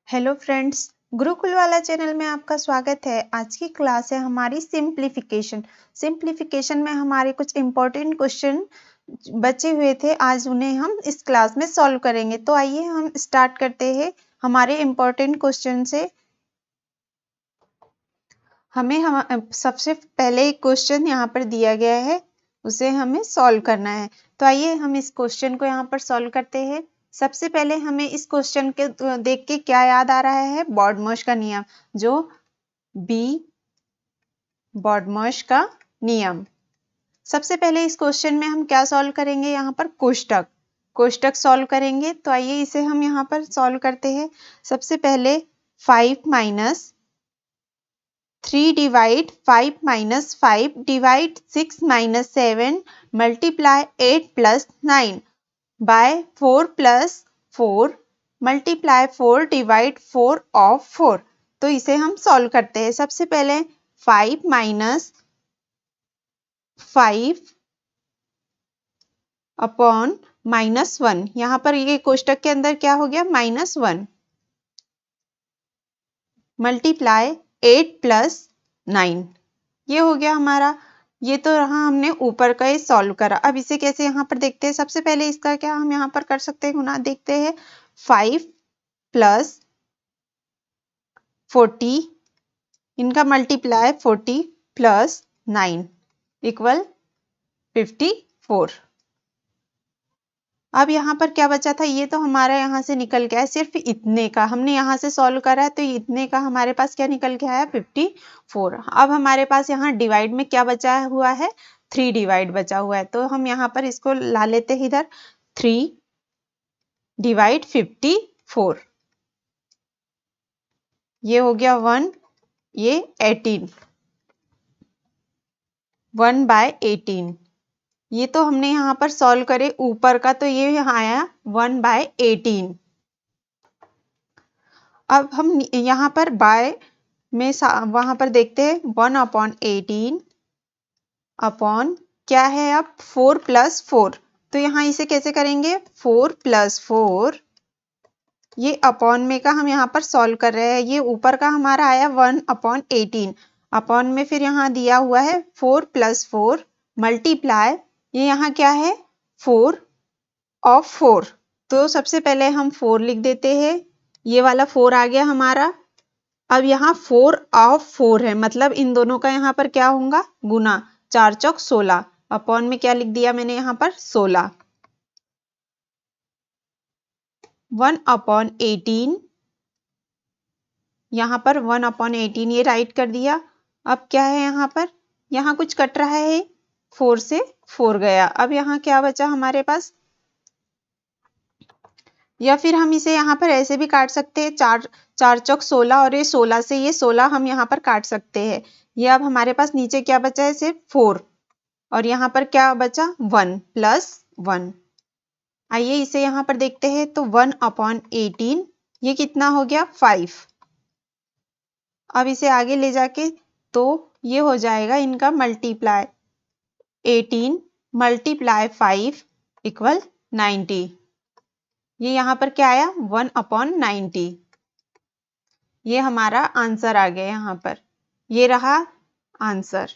Hello friends, Gurukul वाला channel में आपका स्वागत है। आज की क्लास है हमारी सिंप्लीफिकेशन में हमारे कुछ इम्पोर्टेंट क्वेश्चन बचे हुए थे। आज उन्हें हम इस क्लास में सॉल्व करेंगे। तो आइए हम स्टार्ट करते हैं हमारे इम्पोर्टेंट क्वेश्चन से। सबसे पहले एक क्वेश्चन यहाँ पर दिया गया है, उसे हमें सॉल्व करना है। तो आइए हम इस क्वेश्चन को यहाँ पर सॉल्व करते हैं। सबसे पहले हमें इस क्वेश्चन के देख के क्या याद आ रहा है, बॉडमॉस का नियम, जो बी बॉडमॉस का नियम। सबसे पहले इस क्वेश्चन में हम क्या सॉल्व करेंगे, यहाँ पर कोष्टक सॉल्व करेंगे। तो आइए इसे हम यहाँ पर सॉल्व करते हैं। सबसे पहले 5 minus 3 divide 5 minus 5 divide 6 minus 7 multiply 8 plus 9 by 4 plus 4 multiply 4 divide 4 of 4। तो इसे हम सॉल्व करते हैं। सबसे पहले 5 माइनस 5 अपॉन -1, यहाँ पर ये कोष्टक के अंदर क्या हो गया, -1 मल्टीप्लाई 8 प्लस 9, ये हो गया हमारा। ये तो रहा हमने ऊपर का ही सॉल्व करा। अब इसे कैसे यहाँ पर देखते हैं। सबसे पहले इसका क्या हम यहाँ पर कर सकते हैं, गुना देखते हैं। 5 प्लस 40, इनका मल्टीप्लाई 40 प्लस 9 इक्वल 54। अब यहाँ पर क्या बचा था, ये तो हमारा यहाँ से निकल गया है, सिर्फ इतने का हमने यहाँ से सॉल्व करा है, तो इतने का हमारे पास क्या निकल के आया, 54। अब हमारे पास यहाँ डिवाइड में क्या बचा हुआ है, 3 डिवाइड बचा हुआ है। तो हम यहाँ पर इसको ला लेते हैं इधर, 3 डिवाइड 54, ये हो गया 1, ये 18, 1 बाय 18। ये तो हमने यहाँ पर सॉल्व करे ऊपर का, तो ये यहाँ आया 1 बाय 18। अब हम यहाँ पर बाय में वहां पर देखते हैं 1 अपॉन 18 अपॉन क्या है, अब 4 प्लस 4। तो यहाँ इसे कैसे करेंगे, 4 प्लस 4, ये अपॉन में का हम यहाँ पर सॉल्व कर रहे हैं। ये ऊपर का हमारा आया 1 अपॉन 18, अपॉन में फिर यहाँ दिया हुआ है 4 प्लस 4 मल्टीप्लाई, ये यहाँ क्या है, 4 ऑफ 4। तो सबसे पहले हम 4 लिख देते हैं, ये वाला 4 आ गया हमारा। अब यहाँ 4 ऑफ 4 है, मतलब इन दोनों का यहाँ पर क्या होगा, गुना, 4 चौक 16, अपॉन में क्या लिख दिया मैंने यहाँ पर 16, 1 अपॉन 18, यहाँ पर 1 अपॉन 18 ये राइट कर दिया। अब क्या है यहाँ पर, यहाँ कुछ कट रहा है, 4 से 4 गया। अब यहाँ क्या बचा हमारे पास, या फिर हम इसे यहाँ पर ऐसे भी काट सकते हैं, 4 चौक 16, और ये 16 से ये 16 हम यहाँ पर काट सकते हैं। ये अब हमारे पास नीचे क्या बचा है, सिर्फ 4, और यहाँ पर क्या बचा, 1 प्लस 1। आइए इसे यहाँ पर देखते हैं। तो 1 अपॉन 18, ये कितना हो गया, 5। अब इसे आगे ले जाके तो ये हो जाएगा इनका मल्टीप्लाई, 18 मल्टीप्लाई 5 इक्वल 90। ये यहाँ पर क्या आया, 1 अपॉन 90। ये हमारा आंसर आ गया यहाँ पर, ये रहा आंसर।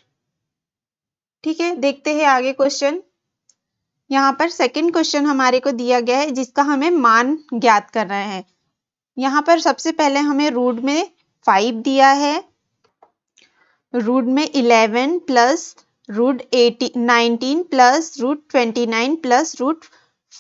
ठीक है, देखते हैं आगे क्वेश्चन। यहाँ पर सेकंड क्वेश्चन हमारे को दिया गया है, जिसका हमें मान ज्ञात करना है। यहाँ पर सबसे पहले हमें रूट में 5 दिया है, रूट में 11 plus root 19 plus root 29 plus root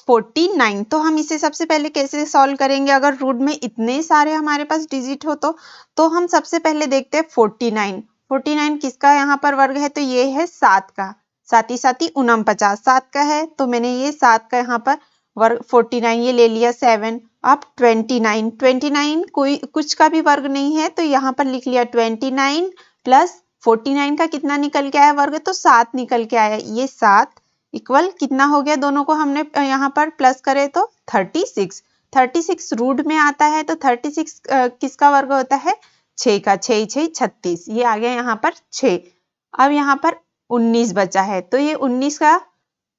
49। तो हम इसे सबसे पहले कैसे सॉल्व करेंगे, अगर रूट में इतने सारे हमारे पास डिजिट हो तो हम सबसे पहले देखते हैं 49 किसका यहाँ पर वर्ग है, तो ये है 7 का, साथ ही 49 7 का है, तो मैंने ये 7 का यहाँ पर वर्ग 49 ये ले लिया 7। अब 29 कोई कुछ का भी वर्ग नहीं है, तो यहाँ पर लिख लिया 29 प्लस 49 का कितना निकल के आया वर्ग, तो 7 निकल के आया, ये 7 इक्वल कितना हो गया, दोनों को हमने यहाँ पर प्लस करे तो 36 रूट में आता है, तो 36 किसका वर्ग होता है, 6 का, 6 6 36, ये आ गया यहाँ पर 6। अब यहाँ पर 19 बचा है, तो ये 19 का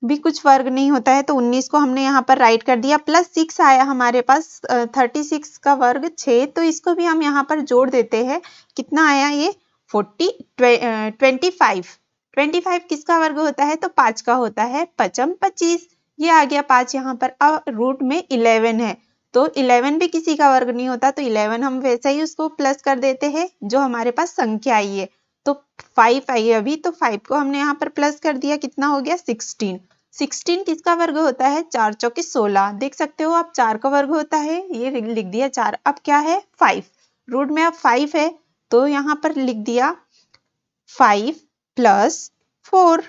भी कुछ वर्ग नहीं होता है, तो 19 को हमने यहाँ पर राइट कर दिया। प्लस 6 आया हमारे पास 36 का वर्ग 6, तो इसको भी हम यहाँ पर जोड़ देते हैं। कितना आया ये 25। 25 किसका वर्ग होता है, तो 5 का होता है। 5 25, ये आ गया 5 यहाँ पर। अब रूट में 11 है, तो 11 भी किसी का वर्ग नहीं होता, तो 11 हम वैसे ही उसको प्लस कर देते हैं जो हमारे पास संख्या आई है। तो 5 आई है अभी, तो 5 को हमने यहाँ पर प्लस कर दिया, कितना हो गया 16। 16 किसका वर्ग होता है, 4 चौके 16। देख सकते हो आप 4 का वर्ग होता है, ये लिख दिया 4। अब क्या है 5, रूट में अब 5 है, तो यहाँ पर लिख दिया 5 प्लस 4,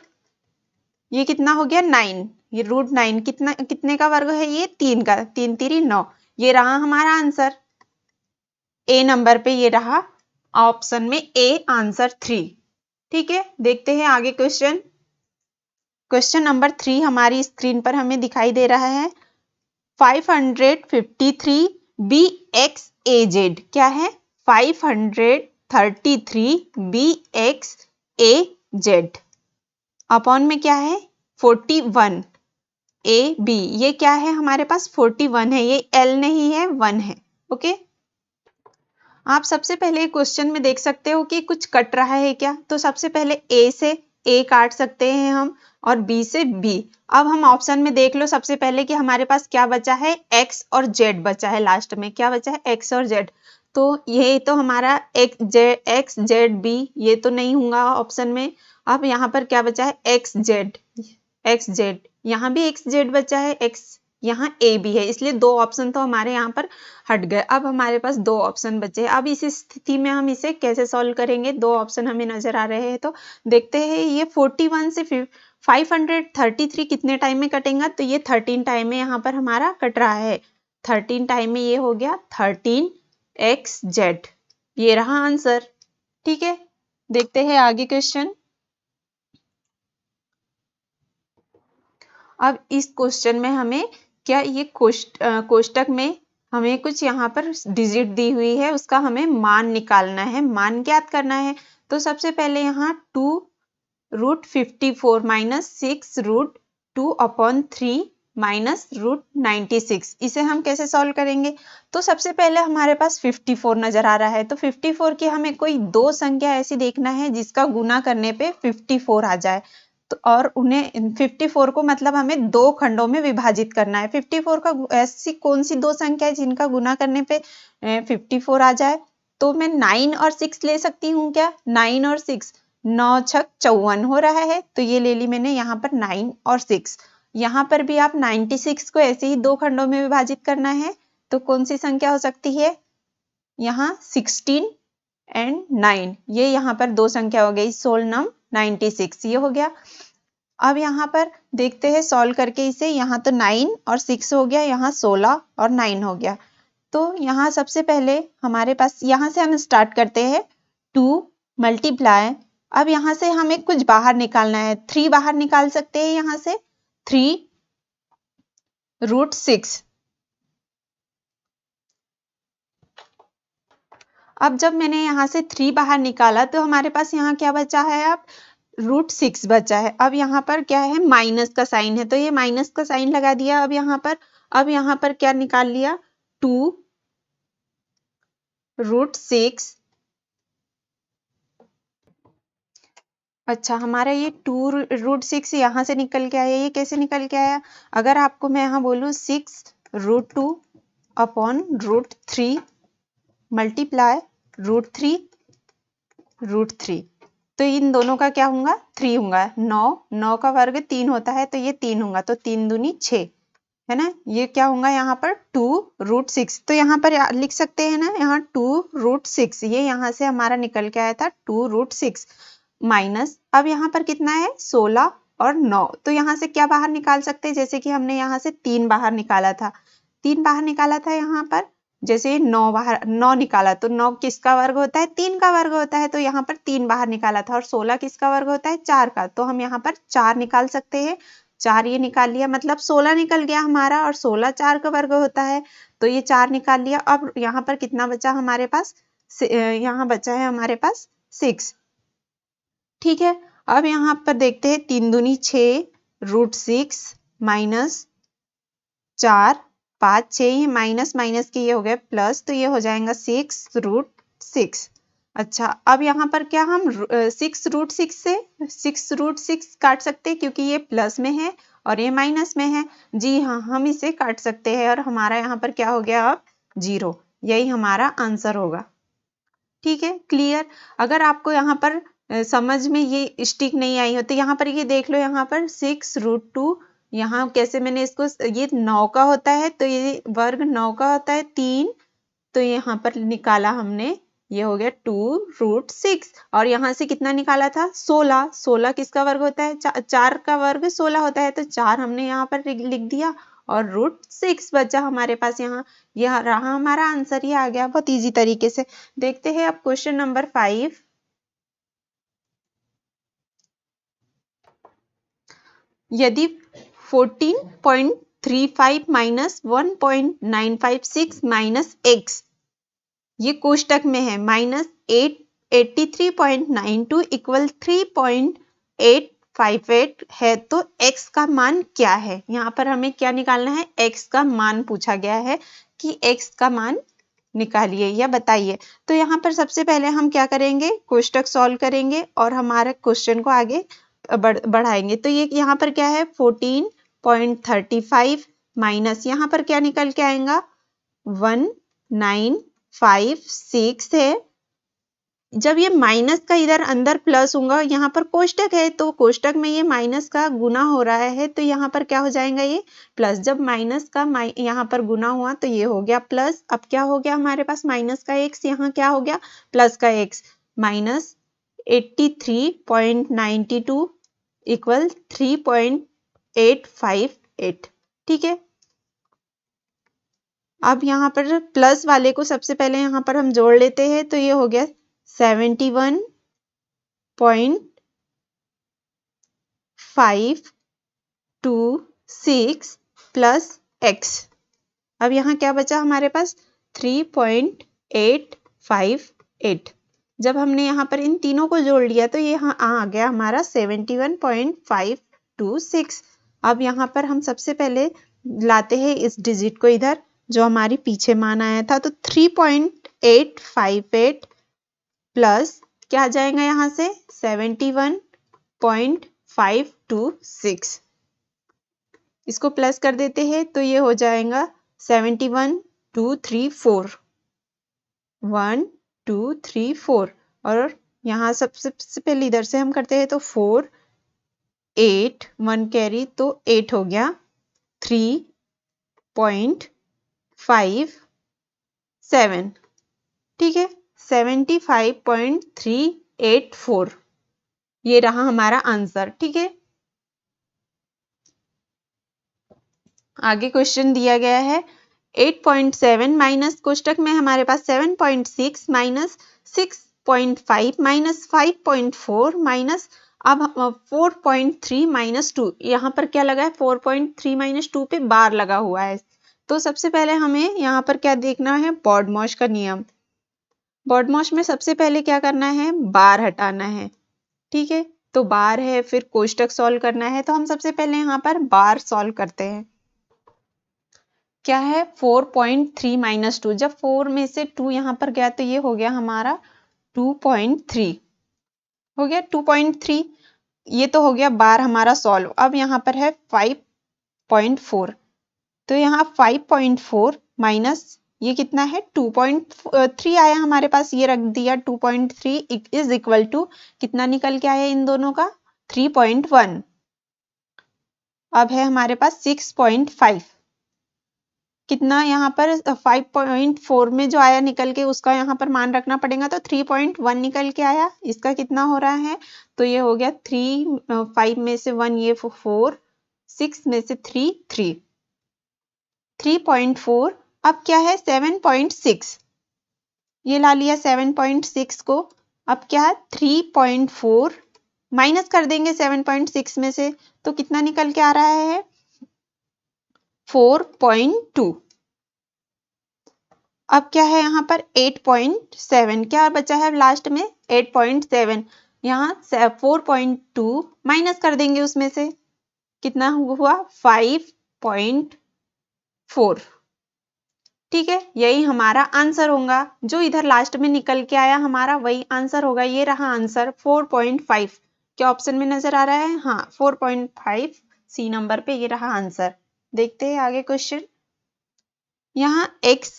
ये कितना हो गया 9। ये रूट 9 कितने का वर्ग है, ये 3 का। 3 3 9, ये रहा हमारा आंसर। ए नंबर पे ये रहा ऑप्शन में ए, आंसर 3। ठीक है, देखते हैं आगे क्वेश्चन। क्वेश्चन नंबर 3 हमारी स्क्रीन पर हमें दिखाई दे रहा है। 553 बी एक्स ए जेड, क्या है 533 बी एक्स ए जेड अपॉन में क्या है 41 ए बी, ये क्या है हमारे पास 41 है, ये एल नहीं है 1 है। ओके, आप सबसे पहले क्वेश्चन में देख सकते हो कि कुछ कट रहा है क्या, तो सबसे पहले ए से ए काट सकते हैं हम, और बी से बी। अब हम ऑप्शन में देख लो सबसे पहले कि हमारे पास क्या बचा है, एक्स और जेड बचा है। लास्ट में क्या बचा है, एक्स और जेड। तो ये तो हमारा एक्स जेड बी, ये तो नहीं होगा ऑप्शन में। अब यहाँ पर क्या बचा है, एक्स जेड, यहाँ भी एक्स जेड बचा है, एक्स यहाँ ए बी है, इसलिए 2 ऑप्शन तो हमारे यहाँ पर हट गए। अब हमारे पास 2 ऑप्शन बचे। अब इस स्थिति में हम इसे कैसे सॉल्व करेंगे, 2 ऑप्शन हमें नजर आ रहे हैं, तो देखते हैं ये 41 से 533 कितने टाइम में कटेगा, तो ये 13 टाइम में यहाँ पर हमारा कट रहा है। 13 टाइम में ये हो गया 13 एक्स जेड, ये रहा आंसर। ठीक है, देखते हैं आगे क्वेश्चन। अब इस क्वेश्चन में हमें क्या, ये कोष्टक में हमें कुछ यहाँ पर डिजिट दी हुई है, उसका हमें मान निकालना है, मान ज्ञात करना है। तो सबसे पहले यहाँ 2√54 माइनस 6√2/3 माइनस √96, इसे हम कैसे सॉल्व करेंगे। तो सबसे पहले हमारे पास 54 नजर आ रहा है, तो 54 की हमें कोई 2 संख्या ऐसी देखना है जिसका गुना करने पे 54 आ जाए। तो और उन्हें 54 को मतलब हमें 2 खंडों में विभाजित करना है। 54 का ऐसी कौन सी 2 संख्या है जिनका गुना करने पे 54 आ जाए, तो मैं 9 और 6 ले सकती हूँ क्या, 9 और 6, 9 छक 54 हो रहा है, तो ये ले ली मैंने यहाँ पर 9 और 6। यहाँ पर भी आप 96 को ऐसे ही 2 खंडों में विभाजित करना है, तो कौन सी संख्या हो सकती है, यहाँ 16 एंड 9, ये यहाँ पर 2 संख्या हो गई, 16 96, ये हो गया। अब यहाँ पर देखते हैं सॉल्व करके इसे, यहाँ तो 9 और 6 हो गया, यहाँ 16 और 9 हो गया। तो यहाँ सबसे पहले हमारे पास, यहाँ से हम स्टार्ट करते हैं 2 मल्टीप्लाई। अब यहाँ से हमें कुछ बाहर निकालना है, 3 बाहर निकाल सकते हैं यहाँ से, 3√6। अब जब मैंने यहाँ से 3 बाहर निकाला, तो हमारे पास यहाँ क्या बचा है, अब √6 बचा है। अब यहाँ पर क्या है, माइनस का साइन है, तो ये माइनस का साइन लगा दिया। अब यहाँ पर क्या निकाल लिया, 2√6। अच्छा, हमारा ये 2√6 यहाँ से निकल के आया, ये कैसे निकल के आया, अगर आपको मैं यहाँ बोलूँ 6√2/√3 मल्टीप्लाई √3, तो इन दोनों का क्या होगा, 3 होगा। 9 का वर्ग 3 होता है, तो ये 3 होगा, तो 3 दूनी 6 है ना। ये क्या होगा यहाँ पर 2√6, तो यहाँ पर लिख सकते हैं ना, यहाँ 2√6, ये यहाँ से हमारा निकल के आया था 2√6 माइनस, अब यहाँ पर कितना है 16 और 9, तो यहाँ से क्या बाहर निकाल सकते हैं, जैसे कि हमने यहाँ से 3 बाहर निकाला था, 3 बाहर निकाला था यहाँ पर, जैसे 9 निकाला, तो 9 किसका वर्ग होता है, 3 का वर्ग होता है, तो यहाँ पर 3 बाहर निकाला था, और 16 किसका वर्ग होता है, 4 का, तो हम यहाँ पर 4 निकाल सकते हैं। 4 ये निकाल लिया, मतलब 16 निकल गया हमारा, और 16 4 का वर्ग होता है, तो ये 4 निकाल लिया। अब यहाँ पर कितना बचा हमारे पास, यहाँ बचा है हमारे पास 6। ठीक है, अब यहाँ पर देखते हैं 3 दूनी 6, √6 माइनस 4 5 6 ये माइनस माइनस के ये हो गए प्लस, तो ये हो जाएगा 6√6। अच्छा, अब यहाँ पर क्या हम 6√6 से 6√6 काट सकते हैं क्योंकि ये प्लस में है और ये माइनस में है। जी हाँ, हम इसे काट सकते हैं और हमारा यहाँ पर क्या हो गया अब 0। यही हमारा आंसर होगा। ठीक है, क्लियर। अगर आपको यहाँ पर समझ में ये स्टिक नहीं आई हो तो यहाँ पर ये देख लो, यहाँ पर 6√2, यहाँ कैसे मैंने इसको, ये 9 का होता है तो ये वर्ग 9 का होता है 3, तो यहाँ पर निकाला हमने, ये हो गया 2√6 और यहाँ से कितना निकाला था 16। 16 किसका वर्ग होता है, 4 का वर्ग 16 होता है, तो 4 हमने यहाँ पर लिख दिया और √6 बचा हमारे पास। यहाँ यह रहा हमारा आंसर, ये आ गया बहुत इजी तरीके से। देखते हैं अब क्वेश्चन नंबर 5। यदि 14.35 माइनस 1.956 माइनस x, ये कोष्टक में है, माइनस 83.92 इक्वल 3.858 है, तो x का मान क्या है। यहाँ पर हमें क्या निकालना है, x का मान पूछा गया है कि x का मान निकालिए या बताइए। तो यहाँ पर सबसे पहले हम क्या करेंगे, कोष्टक सॉल्व करेंगे और हमारे क्वेश्चन को आगे बढ़ाएंगे। तो ये यहाँ पर क्या है 14.35 माइनस, यहाँ पर क्या निकल के आएगा 1956 है। जब ये माइनस का इधर अंदर प्लस होगा, यहाँ पर कोष्टक है तो कोष्टक में ये माइनस का गुना हो रहा है, तो यहाँ पर क्या हो जाएगा ये प्लस। जब माइनस का यहाँ पर गुना हुआ तो ये हो गया प्लस। अब क्या हो गया हमारे पास माइनस का x, यहाँ क्या हो गया प्लस का x, माइनस 83.92 इक्वल 3.858। ठीक है, अब यहाँ पर प्लस वाले को सबसे पहले यहाँ पर हम जोड़ लेते हैं, तो ये हो गया 71.526 प्लस x। अब यहाँ क्या बचा हमारे पास 3.858। जब हमने यहाँ पर इन तीनों को जोड़ लिया तो ये यहाँ आ गया हमारा 71.526। अब यहाँ पर हम सबसे पहले लाते हैं इस डिजिट को इधर, जो हमारी पीछे मान आया था, तो 3.858 प्लस क्या आ जाएगा यहाँ से 71.526। इसको प्लस कर देते हैं तो ये हो जाएगा 71,234 1 2 3 4 और यहाँ सबसे पहले इधर से हम करते हैं तो 4 8 1 कैरी तो 8 हो गया 3.57। ठीक है, 75.384 ये रहा हमारा आंसर। ठीक है, आगे क्वेश्चन दिया गया है 8.7 माइनस कोष्टक में हमारे पास 7.6 माइनस 6.5 माइनस 5.4 माइनस अब 4.3 माइनस 2। यहाँ पर क्या लगा है 4.3 माइनस 2 पे बार लगा हुआ है। तो सबसे पहले हमें यहाँ पर क्या देखना है, बॉडमॉस का नियम। बॉडमॉस में सबसे पहले क्या करना है, बार हटाना है। ठीक है, तो बार है, फिर कोष्टक सॉल्व करना है, तो हम सबसे पहले यहाँ पर बार सॉल्व करते हैं। क्या है 4.3 माइनस 2, जब 4 में से 2 यहाँ पर गया तो ये हो गया हमारा 2.3 हो गया 2.3। ये तो हो गया बार हमारा सॉल्व। अब यहाँ पर है 5.4, तो यहाँ 5.4 माइनस ये कितना है 2.3 आया हमारे पास, ये रख दिया 2.3 इज इक्वल टू कितना निकल के आया इन दोनों का 3.1। अब है हमारे पास 6.5, कितना यहाँ पर 5.4 में जो आया निकल के उसका यहाँ पर मान रखना पड़ेगा, तो 3.1 निकल के आया। इसका कितना हो रहा है, तो ये हो गया 5 में से 1 ये 4, 6 में से 3 3.4। अब क्या है 7.6, ये ला लिया 7.6 को। अब क्या है 3.4 माइनस कर देंगे 7.6 में से, तो कितना निकल के आ रहा है 4.2। अब क्या है यहाँ पर 8.7, क्या बचा है लास्ट में 8.7, यहाँ 4.2 माइनस कर देंगे उसमें से, कितना हुआ 5.4। ठीक है, यही हमारा आंसर होगा। जो इधर लास्ट में निकल के आया हमारा वही आंसर होगा। ये रहा आंसर 4.5। क्या ऑप्शन में नजर आ रहा है? हाँ 4.5 सी नंबर पे ये रहा आंसर। देखते हैं आगे क्वेश्चन। यहाँ x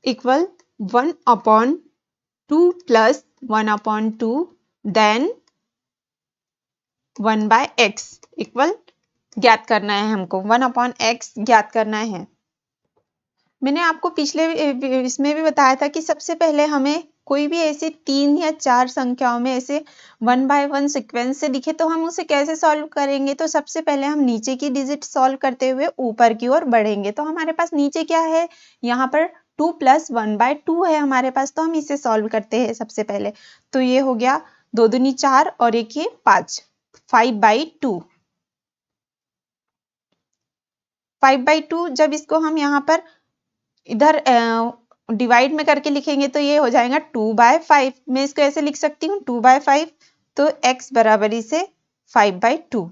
equal 1/2 plus 1/2 then 1/x equal ज्ञात करना है हमको। 1/x ज्ञात करना है। मैंने आपको पिछले इसमें भी बताया था कि सबसे पहले हमें कोई भी ऐसे 3 या 4 संख्याओं में ऐसे 1 बाय 1 सीक्वेंस से दिखे तो हम उसे कैसे सॉल्व करेंगे। तो सबसे पहले हम नीचे की डिजिट सॉल्व करते हुए ऊपर की ओर बढ़ेंगे। तो हमारे पास नीचे क्या है, यहाँ पर 2 + 1/2 है हमारे पास। तो हम इसे सॉल्व करते हैं सबसे पहले। तो ये हो गया 2 दूनी 4 और एक ये 5, 5/2। 5/2 जब इसको हम यहाँ पर इधर डिवाइड में करके लिखेंगे तो ये हो जाएगा 2/5। मैं इसको ऐसे लिख सकती हूँ 2/5। तो x बराबरी से 5/2।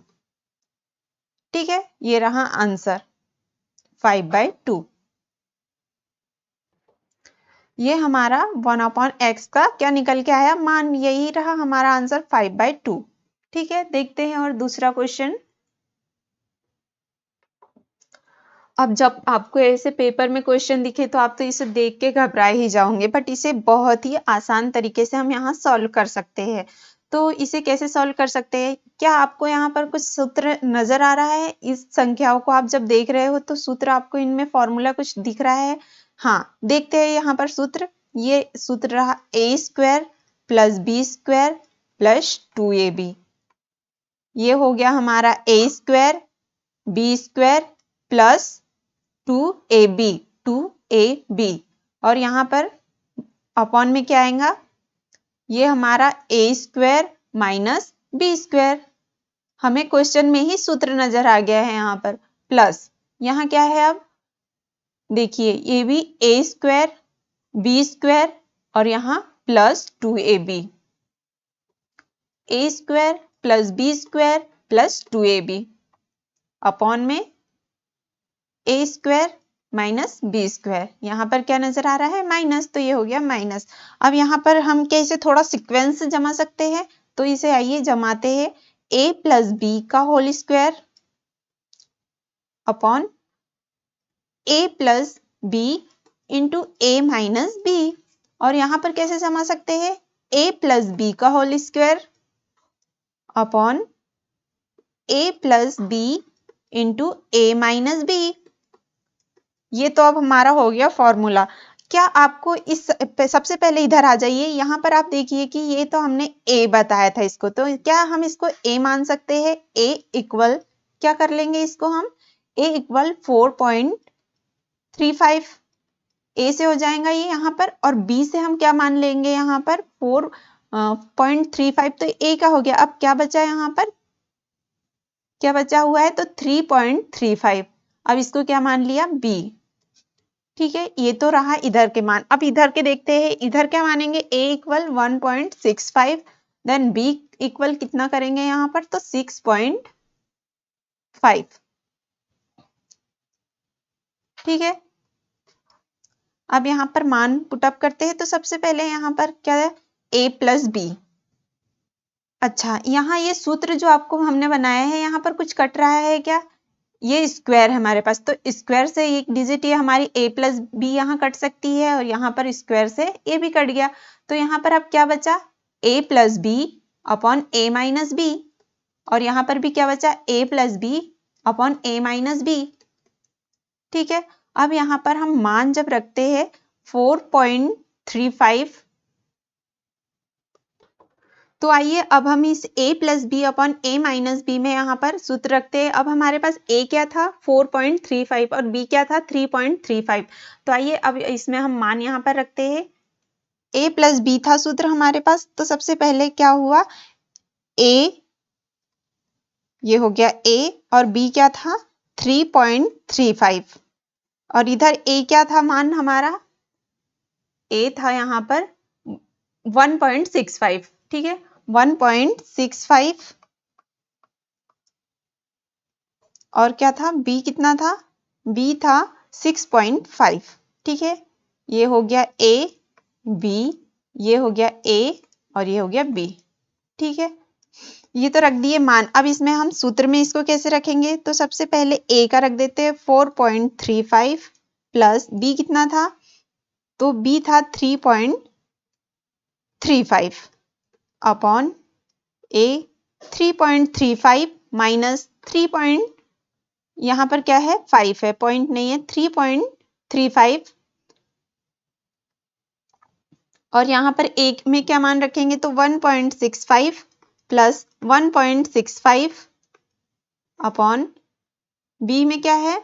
ठीक है, ये रहा आंसर 5/2। ये हमारा 1/x का क्या निकल के आया मान, यही रहा हमारा आंसर 5/2। ठीक है, देखते हैं और दूसरा क्वेश्चन। अब जब आपको ऐसे पेपर में क्वेश्चन दिखे तो आप तो इसे देख के घबरा ही जाओगे, बट इसे बहुत ही आसान तरीके से हम यहाँ सॉल्व कर सकते हैं। तो इसे कैसे सॉल्व कर सकते हैं? क्या आपको यहाँ पर कुछ सूत्र नजर आ रहा है? इस संख्याओं को आप जब देख रहे हो तो सूत्र आपको इनमें फॉर्मूला कुछ दिख रहा है? हाँ, देखते हैं यहाँ पर सूत्र। ये सूत्र रहा a² + b² + 2ab। ये हो गया हमारा a² b² + 2ab और यहाँ पर अपॉन में क्या आएगा? ये हमारा a² - b²। हमें क्वेश्चन में ही सूत्र नजर आ गया है यहाँ पर। प्लस यहाँ क्या है? अब देखिए ये भी a² b² और यहाँ + 2ab। a² + b² + 2ab upon में a² - b²। यहाँ पर क्या नजर आ रहा है? माइनस। तो ये हो गया माइनस। अब यहाँ पर हम क्या इसे थोड़ा सीक्वेंस से जमा सकते हैं? तो इसे आइए जमाते हैं। a + b का whole square upon a + b into a - b। और यहाँ पर कैसे जमा सकते हैं? a + b का whole square upon a + b into a - b। ये तो अब हमारा हो गया फॉर्मूला। क्या आपको इस सबसे पहले इधर आ जाइए। यहाँ पर आप देखिए कि ये तो हमने a बताया था इसको, तो क्या हम इसको a मान सकते हैं? a इक्वल क्या कर लेंगे इसको हम? a इक्वल 4.35 a से हो जाएगा ये यहाँ पर, और b से हम क्या मान लेंगे यहाँ पर? 4.35। तो a का हो गया। अब क्या बचा यहाँ पर? क्या बचा हुआ है? तो 3.35। अब इसको क्या मान लिया? b। ठीक है, ये तो रहा इधर के मान। अब इधर के देखते हैं। इधर क्या मानेंगे? a equal 1.65 then b equal कितना करेंगे यहाँ पर? तो 6.5। ठीक है, अब यहाँ पर मान पुटअप करते हैं। तो सबसे पहले यहाँ पर क्या है? a + b। अच्छा, यहाँ ये सूत्र जो आपको हमने बनाया है यहाँ पर कुछ कट रहा है क्या? ये स्क्वायर है हमारे पास, तो स्क्वायर से एक डिजिट ये हमारी a + b यहाँ कट सकती है और यहाँ पर स्क्वायर से a भी कट गया। तो यहाँ पर अब क्या बचा? a + b upon a - b। और यहाँ पर भी क्या बचा? a + b upon a - b। ठीक है, अब यहाँ पर हम मान जब रखते हैं 4.35, तो आइए अब हम इस a + b upon a - b में यहाँ पर सूत्र रखते हैं। अब हमारे पास a क्या था? 4.35 और b क्या था? 3.35। तो आइए अब इसमें हम मान यहाँ पर रखते हैं। a + b था सूत्र हमारे पास, तो सबसे पहले क्या हुआ? a, ये हो गया a और b क्या था? 3.35 और इधर a क्या था मान हमारा? a था यहाँ पर 1.65। ठीक है, 1.65 और क्या था, b कितना था, b था 6.5। ठीक है, ये हो गया a, b, ये हो गया a और ये हो गया b। ठीक है, ये तो रख दिए मान। अब इसमें हम सूत्र में इसको कैसे रखेंगे, तो सबसे पहले a का रख देते हैं 4.35 प्लस b कितना था, तो b था 3.35 अपॉन a 3.35 माइनस 3 यहाँ पर क्या है 5 है, पॉइंट नहीं है, 3.35 और यहाँ पर एक में क्या मान रखेंगे, तो 1.65 प्लस 1.65 अपॉन b में क्या है,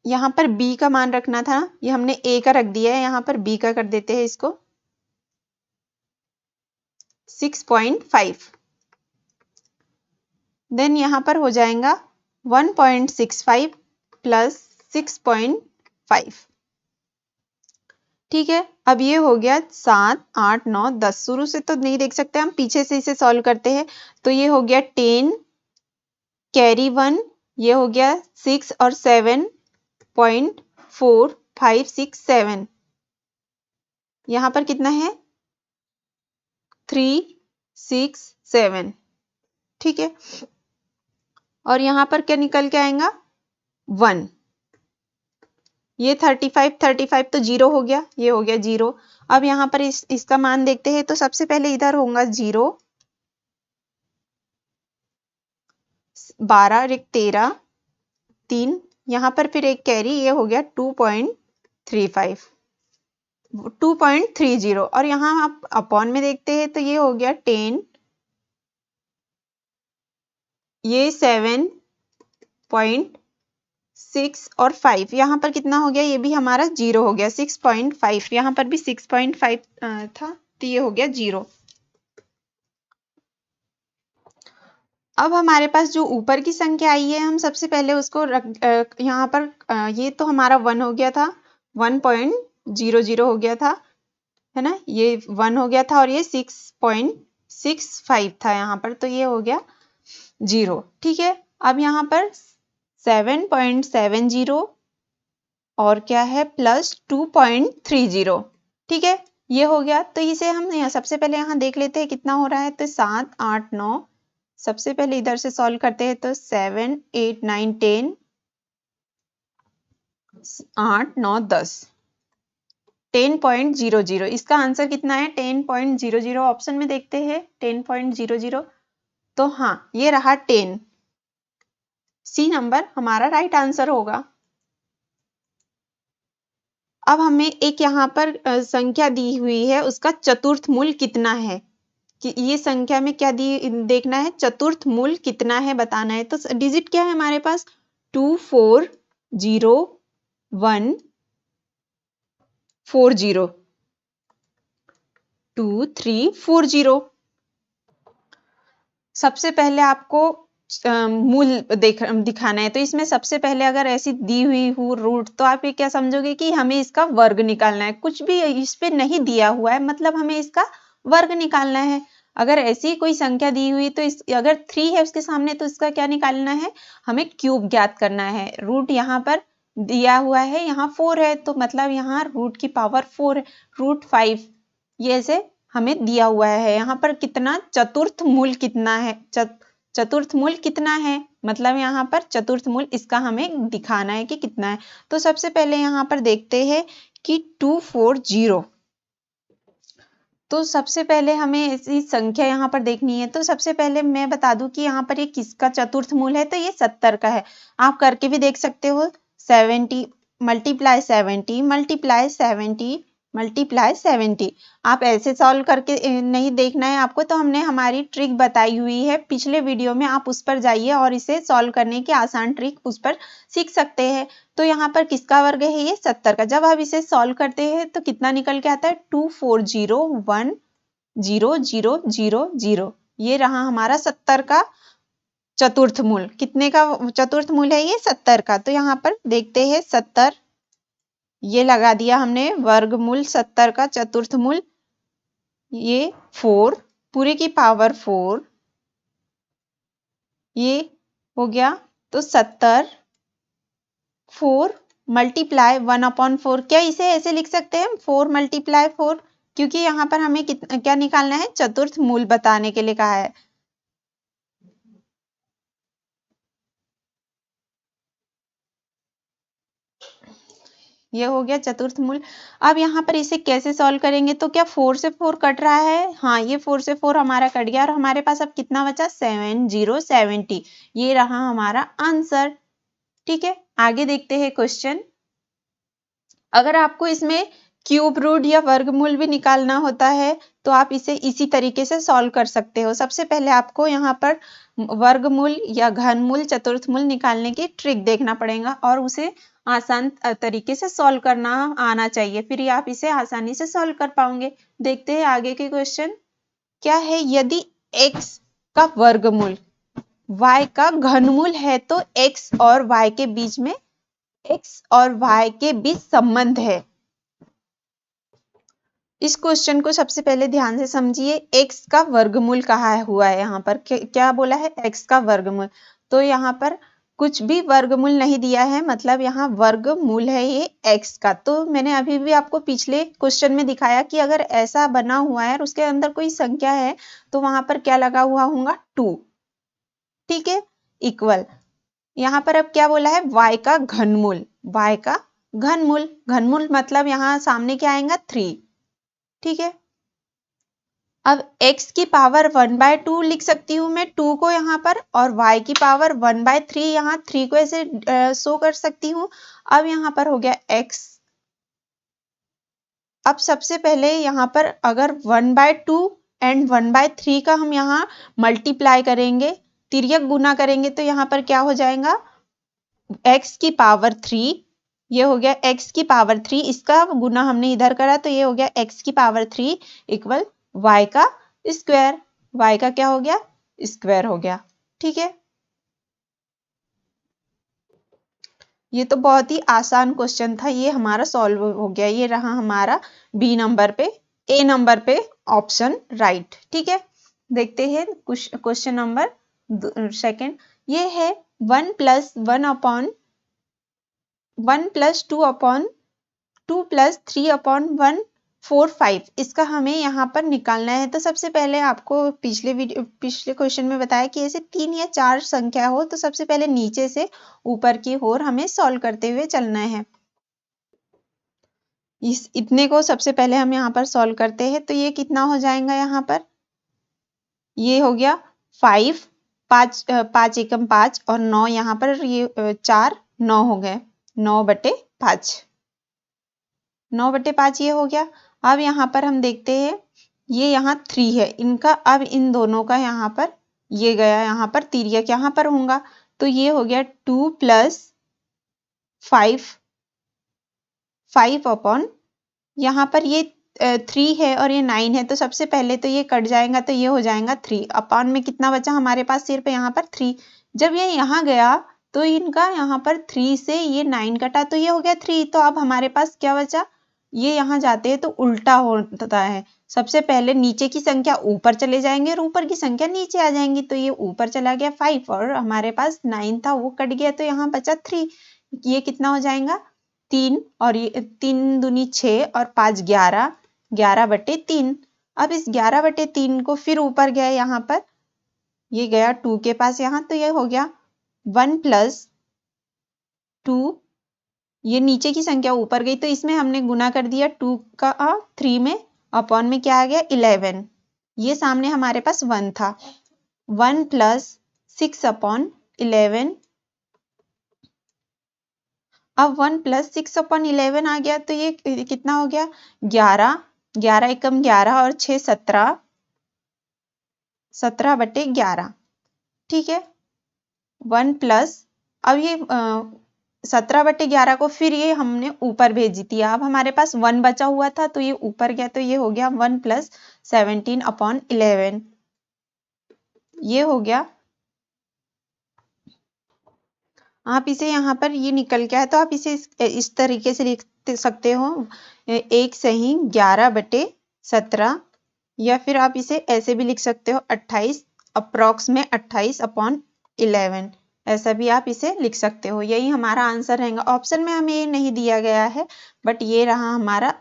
यहाँ पर b का मान रखना था, ये हमने a का रख दिया है, यहाँ पर b का कर देते हैं इसको 6.5। देन यहाँ पर हो जाएगा 1.65 प्लस 6.5। ठीक है, अब ये हो गया 7, 8, 9, 10। शुरू से तो नहीं देख सकते, हम पीछे से इसे सॉल्व करते हैं। तो ये हो गया 10 कैरी 1, ये हो गया 6 और 7.4 5 6 7, यहाँ पर कितना है 3 6 7। ठीक है, और यहाँ पर क्या निकल के आएगा 1। ये 35 तो 0 हो गया, ये हो गया 0। अब यहाँ पर इसका मान देखते हैं, तो सबसे पहले इधर होगा 0, 12 और 1 13, 3, यहाँ पर फिर एक कैरी, ये हो गया 2.35 2.30 और यहाँ आप अपॉन में देखते हैं तो ये हो गया 10, ये 7.6 और 5, यहाँ पर कितना हो गया, ये भी हमारा 0 हो गया 6.5, यहाँ पर भी 6.5 था, तो ये हो गया 0। अब हमारे पास जो ऊपर की संख्या आई है, हम सबसे पहले उसको यहाँ पर ये तो हमारा 1 हो गया था, 1.00 हो गया था, है ना, ये 1 हो गया था और ये 6.65 था यहाँ पर, तो ये हो गया 0। ठीक है, अब यहाँ पर 7.70 और क्या है प्लस 2.30। ठीक है, ये हो गया। तो इसे हम यहाँ सबसे पहले यहाँ देख लेते हैं कितना हो रहा है, तो 7 8 9, सबसे पहले इधर से सॉल्व करते हैं, तो 7 8 9 10, 8 9 10, 10.00। इसका आंसर कितना है 10.00, ऑप्शन में देखते हैं 10.00, तो हाँ ये रहा 10, सी नंबर हमारा राइट आंसर होगा। अब हमें एक यहाँ पर संख्या दी हुई है, उसका चतुर्थ मूल कितना है, कि ये संख्या में क्या देखना है, चतुर्थ मूल कितना है बताना है। तो डिजिट क्या है हमारे पास 2 4 0 1 4 0 2 3 4 0। सबसे पहले आपको मूल दिखाना है, तो इसमें सबसे पहले अगर ऐसी दी हुई हो रूट, तो आप ये क्या समझोगे कि हमें इसका वर्ग निकालना है। कुछ भी इस पे नहीं दिया हुआ है, मतलब हमें इसका वर्ग निकालना है। अगर ऐसी कोई संख्या दी हुई तो अगर 3 है उसके सामने, तो इसका क्या निकालना है, हमें क्यूब ज्ञात करना है। रूट यहाँ पर दिया हुआ है, यहाँ 4 है, तो मतलब यहाँ रूट की पावर 4 है, रूट 5, ये ऐसे हमें दिया हुआ है। यहाँ पर कितना चतुर्थ मूल कितना है, चतुर्थ मूल कितना है, मतलब यहाँ पर चतुर्थ मूल इसका हमें दिखाना है कि कितना है। तो सबसे पहले यहाँ पर देखते हैं कि 240, तो सबसे पहले हमें ऐसी संख्या यहाँ पर देखनी है। तो सबसे पहले मैं बता दूं कि यहाँ पर ये किसका चतुर्थ मूल है, तो ये 70 का है। आप करके भी देख सकते हो, 70 मल्टीप्लाई 70 मल्टीप्लाई 70 मल्टीप्लाई 70। आप ऐसे सॉल्व करके नहीं देखना है आपको, तो हमने हमारी ट्रिक बताई हुई है पिछले वीडियो में, आप उस पर जाइए और इसे सॉल्व करने की आसान ट्रिक उस पर सीख सकते हैं। तो यहाँ पर किसका वर्ग है, ये 70 का। जब आप इसे सॉल्व करते हैं तो कितना निकल के आता है 240 1 0 0 0 0, ये रहा हमारा 70 का चतुर्थ मूल। कितने का चतुर्थ मूल है, ये 70 का। तो यहाँ पर देखते हैं 70, ये लगा दिया हमने वर्गमूल 70 का चतुर्थ मूल, ये 4 पूरे की पावर 4 ये हो गया, तो 70 4 मल्टीप्लाई 1/4। क्या इसे ऐसे लिख सकते हैं 4 मल्टीप्लाई 4, क्योंकि यहाँ पर हमें क्या निकालना है, चतुर्थ मूल बताने के लिए कहा है। ये हो गया चतुर्थ मूल। अब यहाँ पर इसे कैसे सॉल्व करेंगे, तो क्या 4 से 4 कट रहा है, हाँ ये 4 से 4 हमारा कट गया और हमारे पास अब कितना बचा, 7070। ये रहा हमारा आंसर। ठीक है, आगे देखते हैं क्वेश्चन। अगर आपको इसमें क्यूब रूट या वर्गमूल भी निकालना होता है तो आप इसे इसी तरीके से सॉल्व कर सकते हो। सबसे पहले आपको यहाँ पर वर्गमूल या घनमूल, चतुर्थमूल निकालने की ट्रिक देखना पड़ेगा और उसे आसान तरीके से सॉल्व करना आना चाहिए, फिर आप इसे आसानी से सॉल्व कर पाओगे। देखते हैं आगे के क्वेश्चन क्या है। यदि x का वर्गमूल y का घनमूल है तो x और y के बीच में x और y के बीच संबंध है। इस क्वेश्चन को सबसे पहले ध्यान से समझिए। x का वर्गमूल कहा हुआ है, यहाँ पर क्या बोला है, x का वर्गमूल। तो यहाँ पर कुछ भी वर्गमूल नहीं दिया है, मतलब यहाँ वर्गमूल है ये x का। तो मैंने अभी भी आपको पिछले क्वेश्चन में दिखाया कि अगर ऐसा बना हुआ है और उसके अंदर कोई संख्या है तो वहां पर क्या लगा हुआ होगा, 2। ठीक है, इक्वल। यहाँ पर अब क्या बोला है, y का घनमूल, y का घनमूल, घनमूल मतलब यहाँ सामने क्या आएगा, 3। ठीक है, अब x की पावर 1/2 लिख सकती हूँ मैं 2 को यहाँ पर, और y की पावर 1/3 यहाँ 3 को ऐसे शो कर सकती हूँ। अब यहाँ पर हो गया x। अब सबसे पहले यहाँ पर अगर 1/2 एंड 1/3 का हम यहाँ मल्टीप्लाई करेंगे, तिर्यक गुना करेंगे, तो यहाँ पर क्या हो जाएगा, x की पावर 3। ये हो गया x की पावर 3, इसका गुना हमने इधर करा तो ये हो गया x की पावर 3 इक्वल y का स्क्वायर। y का क्या हो गया, स्क्वायर हो गया। ठीक है, ये तो बहुत ही आसान क्वेश्चन था, ये हमारा सॉल्व हो गया। ये रहा हमारा बी नंबर पे, ए नंबर पे ऑप्शन राइट। ठीक है, देखते हैं क्वेश्चन नंबर सेकंड। ये है 1 + 2 + 3/145। इसका हमें यहाँ पर निकालना है। तो सबसे पहले आपको पिछले क्वेश्चन में बताया कि ऐसे 3 या 4 संख्या हो तो सबसे पहले नीचे से ऊपर की ओर हमें सॉल्व करते हुए चलना है। इतने को सबसे पहले हम यहाँ पर सॉल्व करते हैं तो ये कितना हो जाएगा, यहाँ पर ये हो गया 5, 5 एकम 5 और 9, यहाँ पर ये 4 9 हो गए, 9/5, 9/5 ये हो गया। अब यहाँ पर हम देखते हैं ये यहाँ 3 है इनका, अब इन दोनों का यहाँ पर ये गया, यहाँ पर तिर्यक यहाँ पर होगा तो ये हो गया 2 + 5 यहाँ पर ये 3 है और ये 9 है तो सबसे पहले तो ये कट जाएगा तो ये हो जाएगा 3 अपॉन में कितना बचा हमारे पास, सिर्फ यहाँ पर 3। जब ये यहाँ गया तो इनका यहाँ पर 3 से ये 9 कटा तो ये हो गया 3। तो अब हमारे पास क्या बचा, ये यहाँ जाते हैं तो उल्टा होता है, सबसे पहले नीचे की संख्या ऊपर चले जाएंगे और ऊपर की संख्या नीचे आ जाएंगी। तो ये ऊपर चला गया 5 और हमारे पास 9 था वो कट गया तो यहाँ बचा 3। ये कितना हो जाएगा, 3 और ये 3 दूनी 6 और 5 11, 11/3। अब इस 11/3 को फिर ऊपर गया यहाँ पर, ये गया 2 के पास यहाँ तो ये हो गया 1 + 2, ये नीचे की संख्या ऊपर गई तो इसमें हमने गुना कर दिया 2 का 3 में, अपॉन में क्या आ गया 11, ये सामने हमारे पास 1 था, 1 + 6/11। अब 1 + 6/11 आ गया तो ये कितना हो गया 11, 11 एकम 11 और 6 17, 17/11। ठीक है, 1 + अब ये 17/11 को फिर ये हमने ऊपर भेज दिया। अब हमारे पास 1 बचा हुआ था तो ये ऊपर गया तो ये हो गया 1 + 17/11। ये हो गया, आप इसे यहाँ पर ये निकल के आए तो आप इसे इस तरीके से लिख सकते हो, 1 सही 11/17, या फिर आप इसे ऐसे भी लिख सकते हो 28, अप्रॉक्स में 28/11। 11, ऐसा भी आप इसे लिख सकते हो। यही हमारा आंसर रहेगा। ऑप्शन में हमें ये नहीं दिया गया है, बट ये रहा हमारा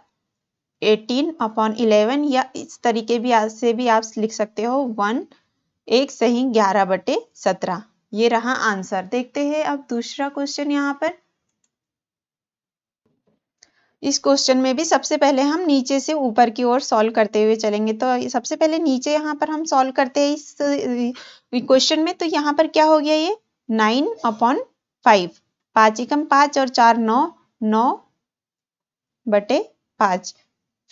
18/11, या इस तरीके भी से भी आप लिख सकते हो 1 एक सही 11/17। ये रहा आंसर। देखते हैं अब दूसरा क्वेश्चन यहाँ पर। इस क्वेश्चन में भी सबसे पहले हम नीचे से ऊपर की ओर सॉल्व करते हुए चलेंगे। तो सबसे पहले नीचे यहाँ पर हम सॉल्व करते हैं इस क्वेश्चन में। तो यहाँ पर क्या हो गया, ये 9/5, 5 एकम 5 और 4 9, 9/5।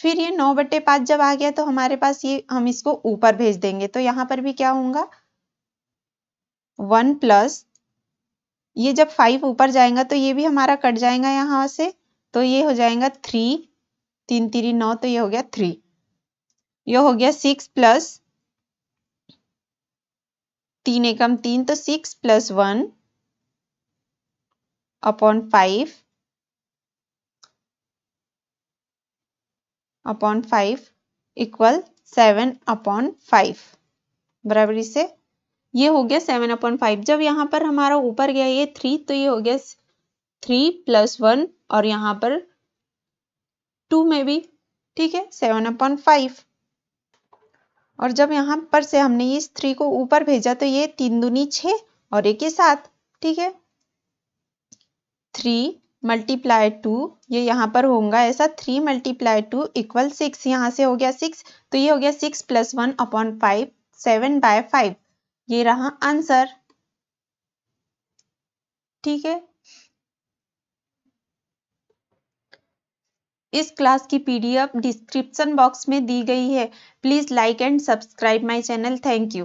फिर ये 9/5 जब आ गया तो हमारे पास ये हम इसको ऊपर भेज देंगे। तो यहाँ पर भी क्या होगा, 1 प्लस, ये जब 5 ऊपर जाएगा तो ये भी हमारा कट जाएगा यहाँ से। तो ये हो जाएगा 3, 3 3 9, तो ये हो गया 3। ये हो गया 6 प्लस 3 एकम 3, तो 6 + 1/5 इक्वल 7/5। बराबर इसे, ये हो गया 7/5। जब यहाँ पर हमारा ऊपर गया ये 3, तो ये हो गया 3 + 1, और यहाँ पर 2 में भी, ठीक है, 7/5। और जब यहाँ पर से हमने इस 3 को ऊपर भेजा तो ये 3 दूनी 6 और 1 ये 7, ठीक है। 3 × 2, ये यहाँ पर होगा ऐसा, 3 × 2 = 6। यहाँ से हो गया 6, तो ये हो गया 6 + 1/5, 7/5। ये रहा आंसर, ठीक है। इस क्लास की PDF डिस्क्रिप्शन बॉक्स में दी गई है। Please like and subscribe my channel. Thank you.